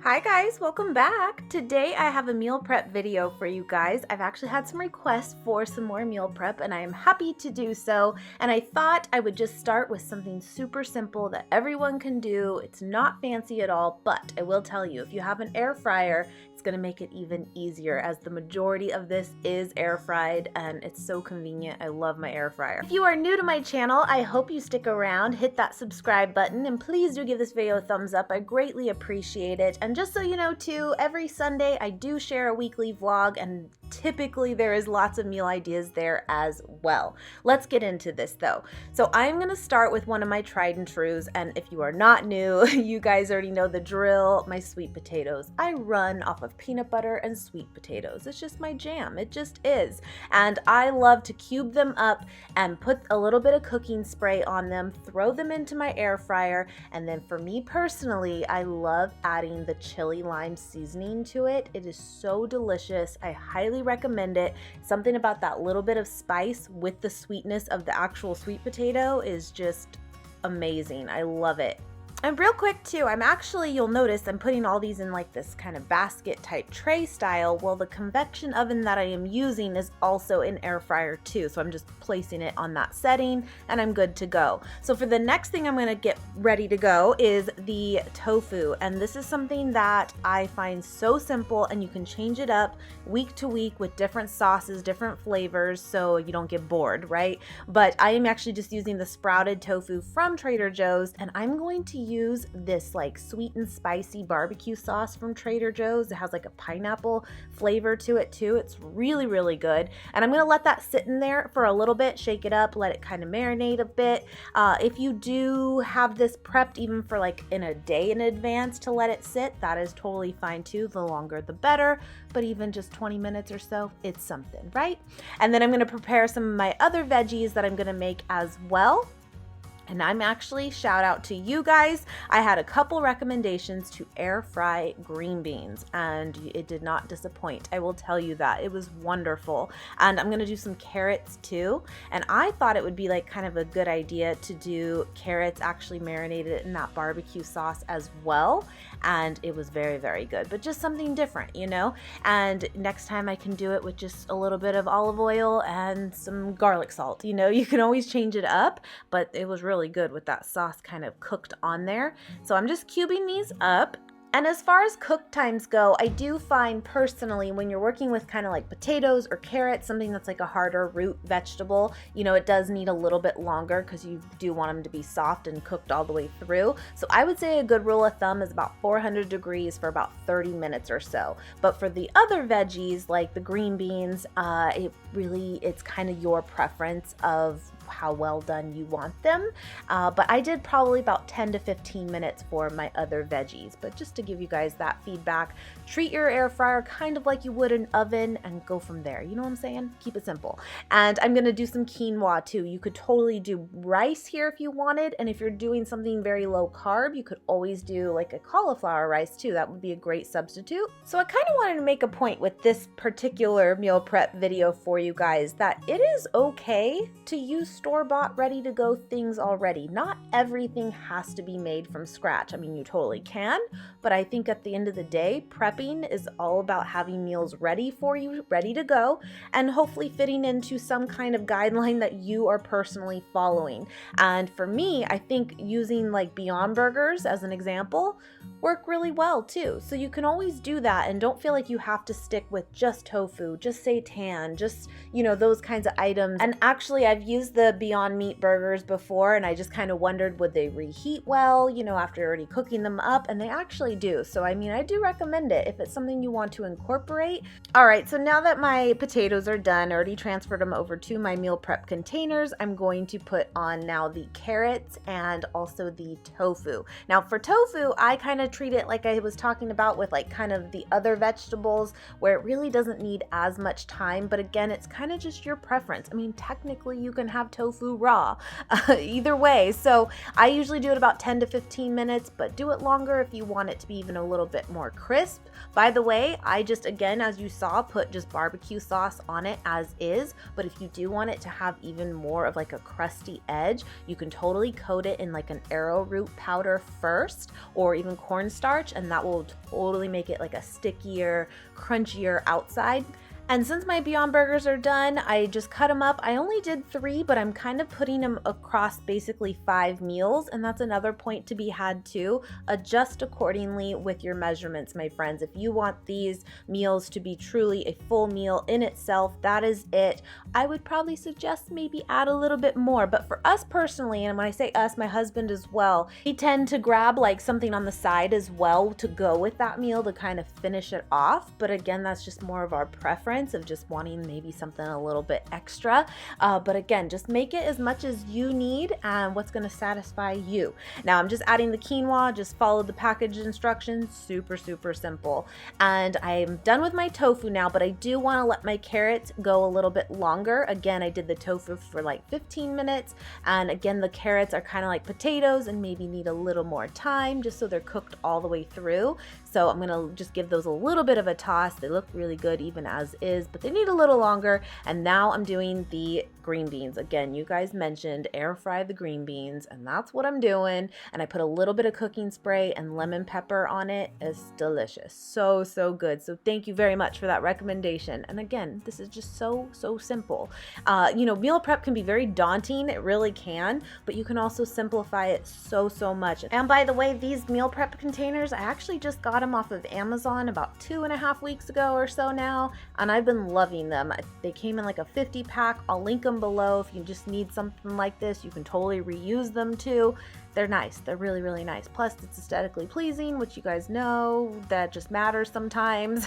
Hi guys, welcome back. Today I have a meal prep video for you guys. I've actually had some requests for some more meal prep and I am happy to do so. And I thought I would just start with something super simple that everyone can do. It's not fancy at all, but I will tell you, if you have an air fryer, it's gonna make it even easier as the majority of this is air fried and it's so convenient. I love my air fryer. If you are new to my channel, I hope you stick around, hit that subscribe button, and please do give this video a thumbs up. I greatly appreciate it. And just so you know too, every Sunday I do share a weekly vlog and typically there is lots of meal ideas there as well. Let's get into this though. So I'm gonna start with one of my tried and trues, and if you are not new, you guys already know the drill, my sweet potatoes. I run off of peanut butter and sweet potatoes. It's just my jam, it just is. And I love to cube them up and put a little bit of cooking spray on them, throw them into my air fryer, and then for me personally, I love adding the chili lime seasoning to it. It is so delicious. I highly recommend it. Something about that little bit of spice with the sweetness of the actual sweet potato is just amazing. I love it. And real quick too, you'll notice I'm putting all these in like this kind of basket type tray style. Well, the convection oven that I am using is also an air fryer too. So I'm just placing it on that setting and I'm good to go. So for the next thing I'm gonna get ready to go is the tofu. And this is something that I find so simple and you can change it up week to week with different sauces, different flavors, so you don't get bored, right? But I am actually just using the sprouted tofu from Trader Joe's, and I'm going to use this like sweet and spicy barbecue sauce from Trader Joe's. It has like a pineapple flavor to it too. It's really, really good. And I'm gonna let that sit in there for a little bit, shake it up, let it kind of marinate a bit. If you do have this prepped even for like in a day in advance to let it sit, that is totally fine too. The longer the better, but even just 20 minutes or so, it's something, right? And then I'm gonna prepare some of my other veggies that I'm gonna make as well. And I'm actually, shout out to you guys, I had a couple recommendations to air fry green beans and it did not disappoint. I will tell you that. It was wonderful. And I'm gonna do some carrots too. And I thought it would be like kind of a good idea to do carrots actually marinated in that barbecue sauce as well. And it was very, very good, but just something different, you know? And next time I can do it with just a little bit of olive oil and some garlic salt. You know, you can always change it up, but it was really good with that sauce kind of cooked on there. So I'm just cubing these up. And as far as cook times go, I do find personally when you're working with kind of like potatoes or carrots, something that's like a harder root vegetable, you know, it does need a little bit longer because you do want them to be soft and cooked all the way through. So I would say a good rule of thumb is about 400 degrees for about 30 minutes or so. But for the other veggies like the green beans, it's kind of your preference of how well done you want them. But I did probably about 10 to 15 minutes for my other veggies. But just to give you guys that feedback, treat your air fryer kind of like you would an oven and go from there. You know what I'm saying? Keep it simple. And I'm gonna do some quinoa too. You could totally do rice here if you wanted. And if you're doing something very low carb, you could always do like a cauliflower rice too. That would be a great substitute. So I kind of wanted to make a point with this particular meal prep video for you guys that it is okay to use store-bought ready-to-go things already. Not everything has to be made from scratch. I mean, you totally can, but I think at the end of the day, prepping is all about having meals ready for you, ready to go, and hopefully fitting into some kind of guideline that you are personally following. And for me, I think using like Beyond Burgers as an example work really well too. So you can always do that and don't feel like you have to stick with just tofu, just seitan, just, you know, those kinds of items. And actually I've used the Beyond Meat burgers before and I just kind of wondered, would they reheat well, you know, after already cooking them up? And they actually do. So I mean, I do recommend it if it's something you want to incorporate. All right, so now that my potatoes are done, I already transferred them over to my meal prep containers. I'm going to put on now the carrots and also the tofu. Now for tofu, I kind of treat it like I was talking about with like kind of the other vegetables where it really doesn't need as much time, but again, it's kind of just your preference. I mean, technically you can have tofu raw. Either way, so I usually do it about 10 to 15 minutes, but do it longer if you want it to be even a little bit more crisp. By the way, I just, again, as you saw, put just barbecue sauce on it as is, but if you do want it to have even more of like a crusty edge, you can totally coat it in like an arrowroot powder first, or even cornstarch, and that will totally make it like a stickier, crunchier outside. And since my Beyond Burgers are done, I just cut them up. I only did 3, but I'm kind of putting them across basically 5 meals. And that's another point to be had too. Adjust accordingly with your measurements, my friends. If you want these meals to be truly a full meal in itself, that is it. I would probably suggest maybe add a little bit more. But for us personally, and when I say us, my husband as well, we tend to grab like something on the side as well to go with that meal to kind of finish it off. But again, that's just more of our preference of just wanting maybe something a little bit extra. But again, just make it as much as you need and what's going to satisfy you. Now I'm just adding the quinoa, just follow the package instructions, super, super simple. And I'm done with my tofu now, but I do want to let my carrots go a little bit longer. Again, I did the tofu for like 15 minutes. And again, the carrots are kind of like potatoes and maybe need a little more time just so they're cooked all the way through. So I'm going to just give those a little bit of a toss. They look really good even as is, but they need a little longer. And now I'm doing the green beans. Again, you guys mentioned air fry the green beans, and that's what I'm doing. And I put a little bit of cooking spray and lemon pepper on it. It's delicious. So, so good. So thank you very much for that recommendation. And again, this is just so, so simple. Meal prep can be very daunting. It really can, but you can also simplify it so, so much. And by the way, these meal prep containers, I actually just got them off of Amazon about 2.5 weeks ago or so now, and I've been loving them. They came in like a 50 pack. I'll link them below. If you just need something like this, you can totally reuse them too. They're nice. They're really, really nice. Plus, it's aesthetically pleasing, which you guys know that just matters sometimes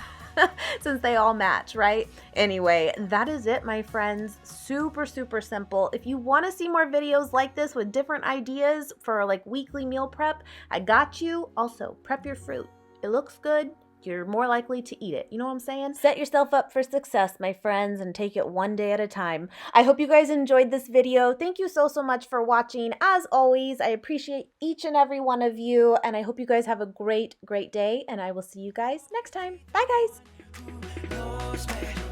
since they all match, right? Anyway, that is it, my friends. Super, super simple. If you want to see more videos like this with different ideas for like weekly meal prep, I got you. Also, prep your fruit. It looks good. You're more likely to eat it. You know what I'm saying? Set yourself up for success, my friends, and take it one day at a time. I hope you guys enjoyed this video. Thank you so, so much for watching. As always, I appreciate each and every one of you, and I hope you guys have a great, great day, and I will see you guys next time. Bye, guys.